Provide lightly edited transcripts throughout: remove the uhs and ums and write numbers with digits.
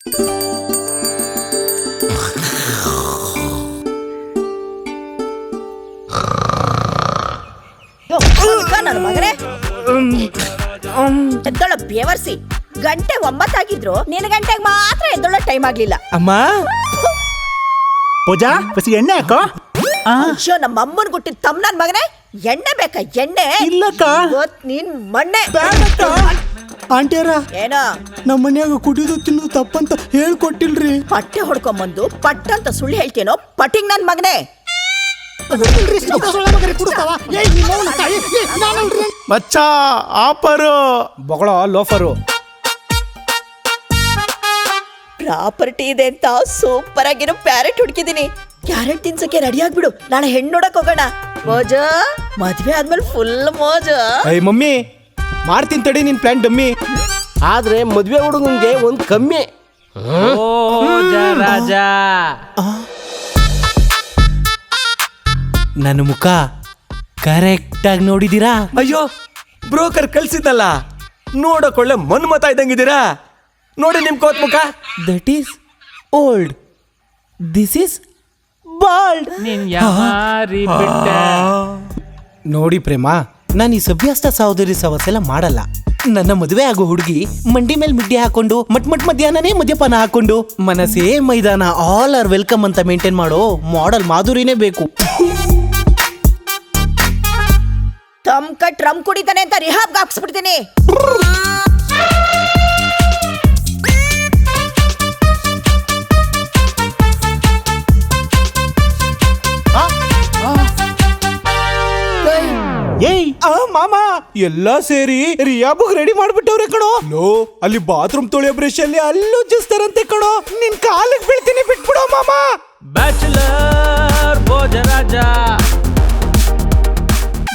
ನನ್ನ ಮಗನೇ ಎದ್ದೊಳ ಬೇವರ್ಸಿ. ಗಂಟೆ 9 ಆಗಿದ್ರು ನಿನ್ನ ಗಂಟೆಗೆ ಮಾತ್ರ ಎದ್ದೊಳ ಟೈಮ್ ಆಗ್ಲಿಲ್ಲ. ಅಮ್ಮ ಪೂಜಾ ಬಸ್ ಎಣ್ಣೆ ಹಾಕೋ. ಅಯ್ಯೋ ನಮ್ಮ ಅಮ್ಮನ್ ಗುಟ್ಟಿದ ತಮ್ಮ ನನ್ ಮಗನೇ, ಎಣ್ಣೆ ಬೇಕಾ? ಎಣ್ಣೆ ಇಲ್ಲಕ್ಕ. ನೀನ್ ಮಣ್ಣೆ ಆಂಟಿಯರ ಏನೋ ನಮ್ಮ ಮನ್ಯಾಗ ಕುಡಿಯೋದು ತಿನ್ನೋದು ತಪ್ಪಂತ ಹೇಳ್ಕೊಟ್ಟಿಲ್ರಿ. ಪಟ್ಟೆ ಹೊಡ್ಕೊಂಬಂದು ಪಟ್ಟ ಅಂತ ಸುಳ್ಳು ಹೇಳ್ತೇನೋ ಪಟ್ಟಿಂಗ್ ನನ್ ಮಗನೇ. ಮಚ್ಚ ಆಪರು ಬೊಗಳ ಲೋಫರು. ಪ್ರಾಪರ್ಟಿ ಇದೆ ಅಂತ ಸೂಪರ್ ಆಗಿರೋ ಪ್ಯಾರೆಟ್ ಹುಡುಕಿದೀನಿ. ಕ್ಯಾರೆಟ್ ತಿನ್ಸಕ್ಕೆ ರೆಡಿ ಆಗ್ಬಿಡು, ನಾಳೆ ಹೆಣ್ಣು ನೋಡಕ್ ಹೋಗೋಣ. ಮೋಜ ಮದ್ವೆ ಆದ್ಮೇಲೆ ಫುಲ್ ಮೋಜ. ಏಯ್ ಮಮ್ಮಿ ಮಾಡ್ತೀನಿ ತಡಿ ನಿನ್ ಪ್ಲಾನ್ ಡಮ್ಮಿ. ಆದ್ರೆ ಮದ್ವೆ ಹುಡುಗಂಗೆ ಒಂದ್ ಕಮ್ಮಿ. ರಾಜ ನನ್ನ ಮುಖ ಕರೆಕ್ಟ್ ಆಗಿ ನೋಡಿದೀರಾ? ಅಯ್ಯೋ ಬ್ರೋಕರ್ ಕಳ್ಸಿದ್ನಲ್ಲ, ನೋಡಕೊಳ್ಳೆ ಮನ್ಮತ ಇದ್ದಂಗಿದ್ದೀರಾ. ನೋಡಿ ನಿಮ್ ಕೋತ್ ಮುಖ. That is old, this is bald. ನೋಡಿ ಪ್ರೇಮ, ನಾನು ಈ ಸಭ್ಯಾಸ್ತ ಸಹೋದರಿ ಸವಸೆಲ್ಲ ಮಾಡಲ್ಲ. ನನ್ನ ಮದುವೆ ಆಗೋ ಹುಡುಗಿ ಮಂಡಿ ಮೇಲೆ ಮಿಡ್ಡಿ ಹಾಕೊಂಡು ಮಟ್ ಮಧ್ಯಾಹ್ನನೇ ಮದ್ಯಪಾನ ಹಾಕೊಂಡು ಮನಸ್ಸೇ ಮೈದಾನ ಆಲ್ ಆರ್ ವೆಲ್ಕಮ್ ಅಂತ ಮೇಂಟೈನ್ ಮಾಡೋ ಮಾಡೆಲ್ ಮಾಧುರಿನೇ ಬೇಕು. ತಮ್ ಕಟ್ ರಮ್ ಕುಡಿತಾನೆ ಅಂತ ರಿಹಾಬ್ಗೆ ಹಾಕ್ಸ್ಬಿಡ್ತೀನಿ. ಏಯ್ ಮಾಮ ಎಲ್ಲ ಸೇರಿ ರಿಯಾಬುಗ್ ರೆಡಿ ಮಾಡ್ಬಿಟ್ಟವ್ರೆ ಕಣೋ. ಲೋ ಅಲ್ಲಿ ಬಾತ್ರೂಮ್ ತೊಳೆಯೋ ಬ್ರಷ್ ಅಲ್ಲಿ ಅಲ್ಲೂ ಜಸ್ತಾರಂತೆ ಕಣೋ. ನಿನ್ ಕಾಲಿಗೆ ಬೀಳ್ತೀನಿ, ಬಿಟ್ಬಿಡೋ ಮಾಮ. ಬ್ಯಾಚುಲರ್ ಭೋಜರಾಜ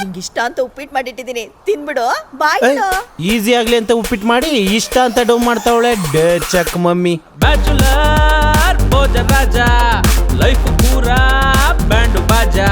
ನಿಂಗಿಷ್ಟ ಅಂತ ಉಪ್ಪಿಟ್ಟು ಮಾಡಿಟ್ಟಿದ್ದೀನಿ, ತಿನ್ಬಿಡು. ಬಾಯ್. ಈಸಿ ಆಗ್ಲಿ ಅಂತ ಉಪ್ಪಿಟ್ಟು ಮಾಡಿ ಇಷ್ಟ ಅಂತ ಡೌ ಮಾಡ್ತಾವಳೆ check mummy. Bachelor Bhojaraja life ಪೂರಾ ಬ್ಯಾಂಡು ಬಾಜಾ.